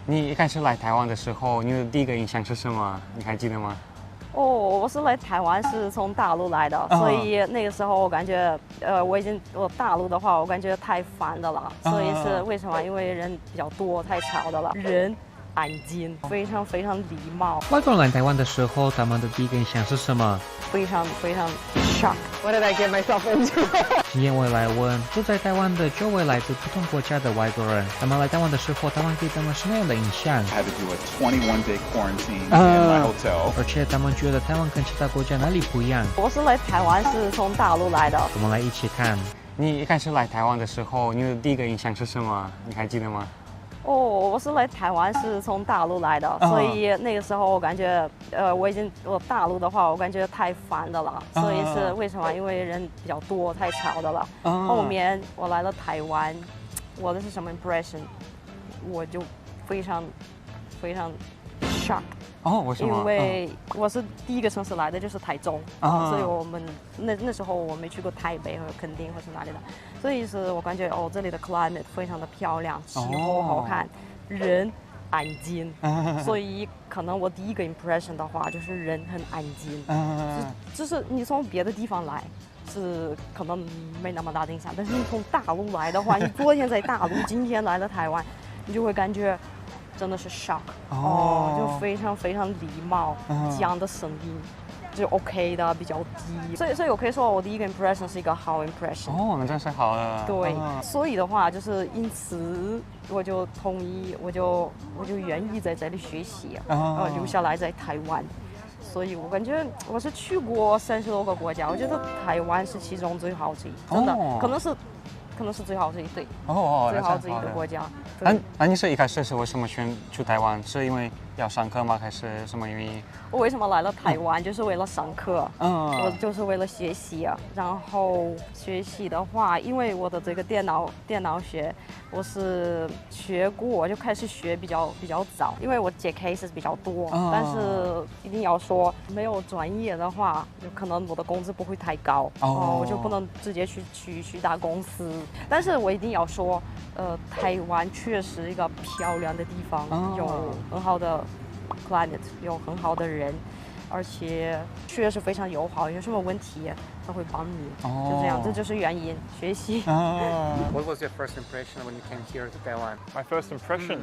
你一开始来台湾的时候，你的第一个印象是什么？你还记得吗？哦，我是来台湾是从大陆来的，所以那个时候我感觉，我大陆的话，我感觉太烦的了，所以是为什么？因为人比较多，太吵的了，人安静，非常非常礼貌。外国人来台湾的时候，他们的第一个印象是什么？非常非常 shock。What did I get myself into？ 因为来问住在台湾的9位来自不同国家的外国人，他们来台湾的时候，台湾给他们什么样的印象？ I had to do a 21-day quarantine in my hotel. 而且他们觉得台湾跟其他国家哪里不一样？我是来台湾是从大陆来的。我们来一起看。你一开始来台湾的时候，你的第一个印象是什么？你还记得吗？哦，我是来台湾是从大陆来的，所以那个时候我感觉，我大陆的话，我感觉太烦的了，所以是为什么？因为人比较多，太吵的了。后面我来了台湾，我的是什么 impression？ 我就非常非常 shock。为什么？因为我是第一个城市来的，就是台中，所以我们那时候我没去过台北或者垦丁或是哪里的，所以是我感觉这里的 climate 非常的漂亮，气候好看，人安静，所以可能我第一个 impression 的话就是人很安静，就是你从别的地方来。是可能没那么大的影响，但是你从大陆来的话，你昨天在大陆，今天来了台湾，你就会感觉真的是 shock， 就非常非常礼貌，讲的声音就 OK 的，比较低，所以我可以说我第一个 impression 是一个好 impression。那真是好的。对，所以的话就是因此我就同意，我就愿意在这里学习，留下来在台湾。所以我感觉我是去过30多个国家，我觉得台湾是其中最好之一，真的，可能是最好之一，对，最好之一的国家。那你是一开始是为什么选去台湾？是因为要上课吗？还是什么原因？我为什么来了台湾？就是为了上课，我就是为了学习啊。然后学习的话，因为我的这个电脑学，我是学过，我就开始学比较早，因为我接 case 比较多，但是一定要说没有专业的话，就可能我的工资不会太高，我就不能直接去大公司。但是我一定要说，台湾确实一个漂亮的地方，有很好的 climate， 有很好的人，而且确实非常友好，有什么问题他会帮你，就这样，这就是原因。学习。What was your first impression when you came here to Taiwan? My first impression?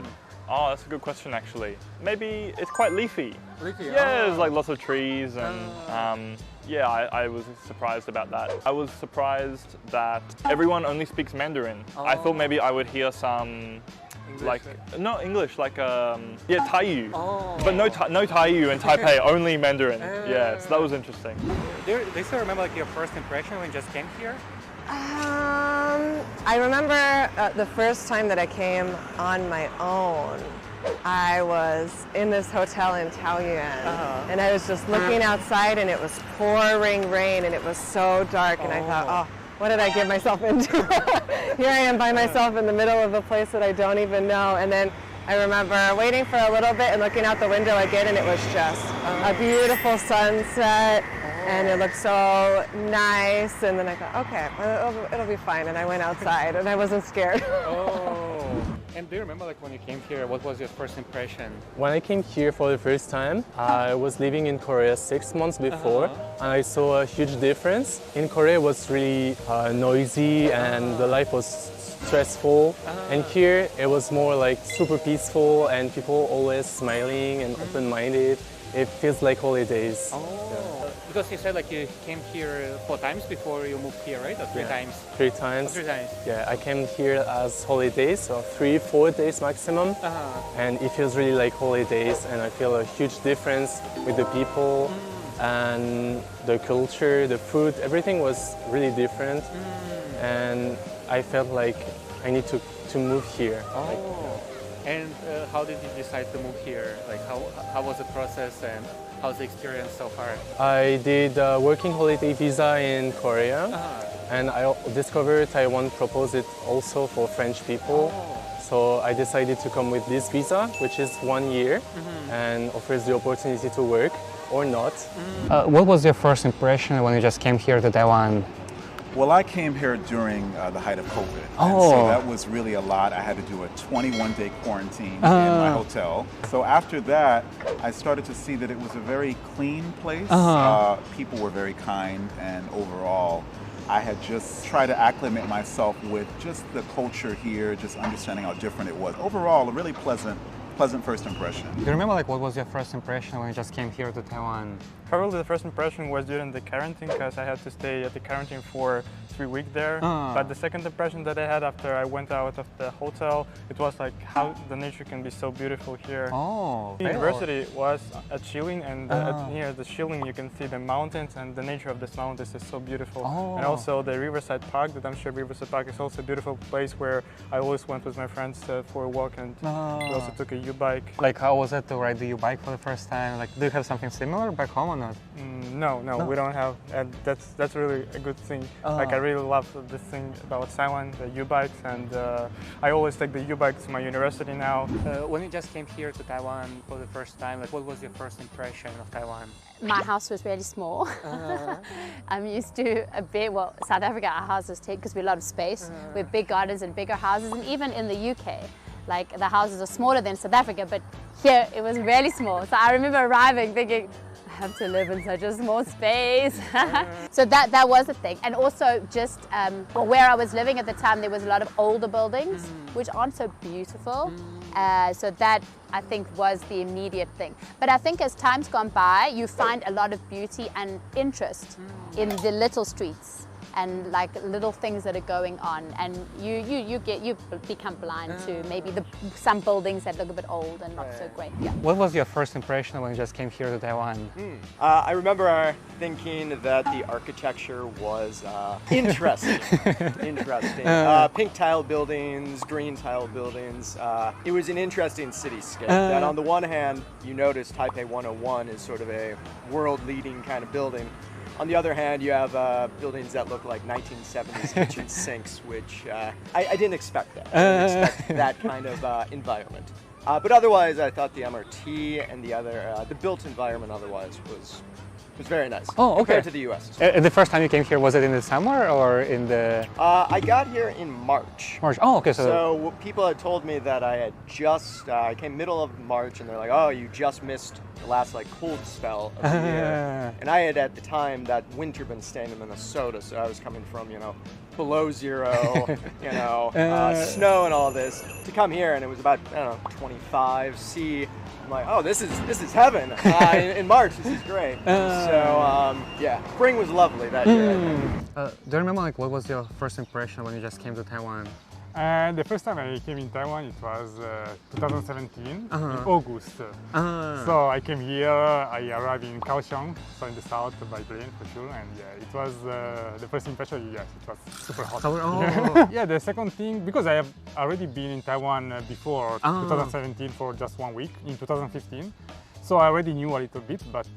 Oh, that's a good question actually. Maybe it's quite leafy. Leafy? Yeah, there's like lots of trees and yeah, I was surprised about that. I was surprised that everyone only speaks Mandarin. I thought maybe I would hear some English, like no English, like yeah, Taiyu. But no Taiyu in Taipei, only Mandarin. Yeah, so that was interesting. Do you still remember like your first impression when you just came here? I remember the first time that I came on my own. I was in this hotel in Taoyuan, and I was just looking outside, and it was pouring rain, and it was so dark, and I thought, what did I get myself into? Here I am by myself in the middle of a place that I don't even know, and then I remember waiting for a little bit and looking out the window again, and it was just a beautiful sunset. And it looked so nice, and then I thought, okay, it'll be fine. And I went outside, and I wasn't scared. And do you remember like when you came here, what was your first impression? When I came here for the first time, I was living in Korea 6 months before, and I saw a huge difference. In Korea, it was really noisy, and the life was stressful. And here, it was more like super peaceful, and people always smiling and open-minded. It feels like holidays. Because you said like you came here 4 times before you moved here, right? Or 3 times? 3 times. 3 times. Yeah, I came here as holidays, so 3-4 days maximum. And it feels really like holidays, and I feel a huge difference with the people and the culture, the food, everything was really different. And I felt like I need to move here. And how did you decide to move here? Like how was the process and how's the experience so far? I did a working holiday visa in Korea, and I discovered Taiwan proposed it also for French people. So I decided to come with this visa, which is 1 year, and offers the opportunity to work or not. What was your first impression when you just came here to Taiwan? Well, I came here during the height of COVID. And so that was really a lot. I had to do a 21-day quarantine in my hotel. So after that, I started to see that it was a very clean place. People were very kind, and overall, I had just tried to acclimate myself with just the culture here, just understanding how different it was. Overall, a really pleasant first impression. Do you remember what was your first impression when you just came here to Taiwan? Probably the first impression was during the quarantine, because I had to stay at the quarantine for 3 weeks there. But the second impression that I had after I went out of the hotel, it was like how the nature can be so beautiful here. The university was at Shilin, and near the Shilin you can see the mountains, and the nature of this mountains is so beautiful. And also the Riverside Park, the Damshire Riverside Park, is also a beautiful place where I always went with my friends for a walk, and we also took a U-bike. Like, how was it to ride the U-bike for the first time? Like, do you have something similar back home or not? No, we don't have, and that's really a good thing. Like, I really love this thing about Taiwan, the U-bikes, and I always take the U-bike to my university now. When you just came here to Taiwan for the first time, like, what was your first impression of Taiwan? My house was really small. I'm used to a bit, well, South Africa, our houses take, because we have a lot of space. We have big gardens and bigger houses, and even in the UK, like, the houses are smaller than South Africa, but here it was really small. So I remember arriving thinking, I have to live in such a small space. So that was a thing. And also just where I was living at the time, there was a lot of older buildings, which aren't so beautiful. So that, I think, was the immediate thing. But I think as time's gone by, you find a lot of beauty and interest in the little streets and like little things that are going on, and you become blind to maybe some buildings that look a bit old and not so great. Yeah. What was your first impression when you just came here to Taiwan? I remember thinking that the architecture was interesting. Pink tile buildings, green tile buildings. It was an interesting cityscape. That on the one hand, you notice Taipei 101 is sort of a world-leading kind of building. On the other hand, you have buildings that look like 1970s kitchen sinks, which I didn't expect that. I didn't expect that kind of environment. But otherwise, I thought the MRT and the built environment otherwise was very nice. Compared to the U.S. The first time you came here, was it in the summer or in the... I got here in March. Okay. So people had told me that I had I came middle of March, and they're like, oh, you just missed the last like cold spell of the year. And I had at the time that winter been staying in Minnesota, so I was coming from, below zero, snow and all this, to come here, and it was about, 25 C. I'm like, oh, this is heaven. In March, this is great. So yeah, spring was lovely that year. Do you remember what was your first impression when you just came to Taiwan? The first time I came in Taiwan, it was 2017 in August. So I came here, I arrived in Kaohsiung, so in the south by plane for sure, and yeah, it was the first impression, yes, it was super hot. Yeah, the second thing, because I have already been in Taiwan before 2017 for just 1 week, in 2015. So I already knew a little bit, but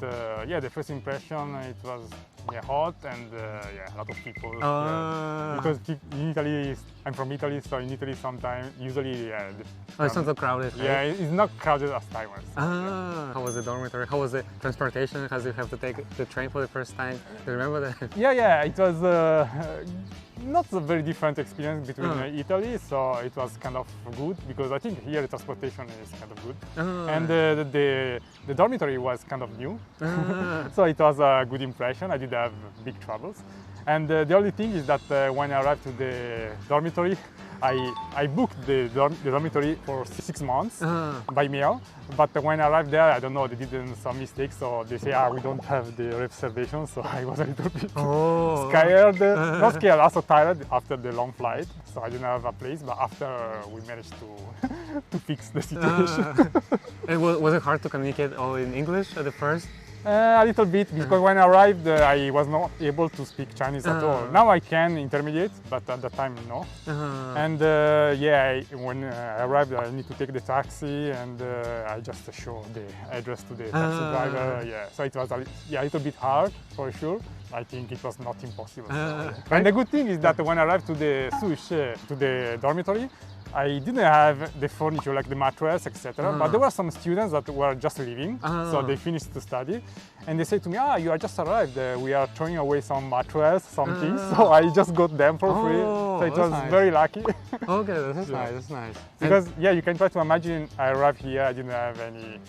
yeah, the first impression, it was hot and a lot of people. Because in Italy, I'm from Italy, so in Italy usually it's not so crowded. Yeah, right? it's not crowded as Taiwan. So, How was the dormitory? How was the transportation? How did you have to take the train for the first time? Do you remember that? Yeah, it was not a very different experience between Italy, so it was kind of good, because I think here the transportation is kind of good. And the dormitory was kind of new, so it was a good impression. I did have big troubles. And the only thing is that when I arrived to the dormitory, I booked the dormitory for 6 months by mail, but when I arrived there, I don't know, they did some mistakes, so they say, we don't have the reservation, so I was a little bit scared, not scared, also tired after the long flight, so I didn't have a place, but after we managed to fix the situation. And was it hard to communicate all in English at the first? A little bit, because when I arrived, I was not able to speak Chinese at all. Now I can intermediate, but at the time, no. And when I arrived, I need to take the taxi, and I just show the address to the taxi driver. Yeah, so it was a little bit hard, for sure. I think it was not impossible. And the good thing is that when I arrived to the dormitory, I didn't have the furniture like the mattress, etc. But there were some students that were just leaving, so they finished to study, and they said to me, you are just arrived. We are throwing away some mattress, some things, so I just got them for free. So it was very lucky. Okay, that's nice. That's nice. Because you can try to imagine. I arrived here, I didn't have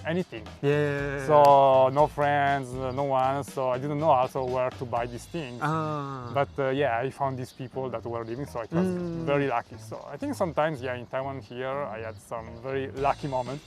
anything. Yeah. So no friends, no one. So I didn't know also where to buy these things. But I found these people that were living, so it was very lucky. So I think sometimes, in Taiwan here, I had some very lucky moments.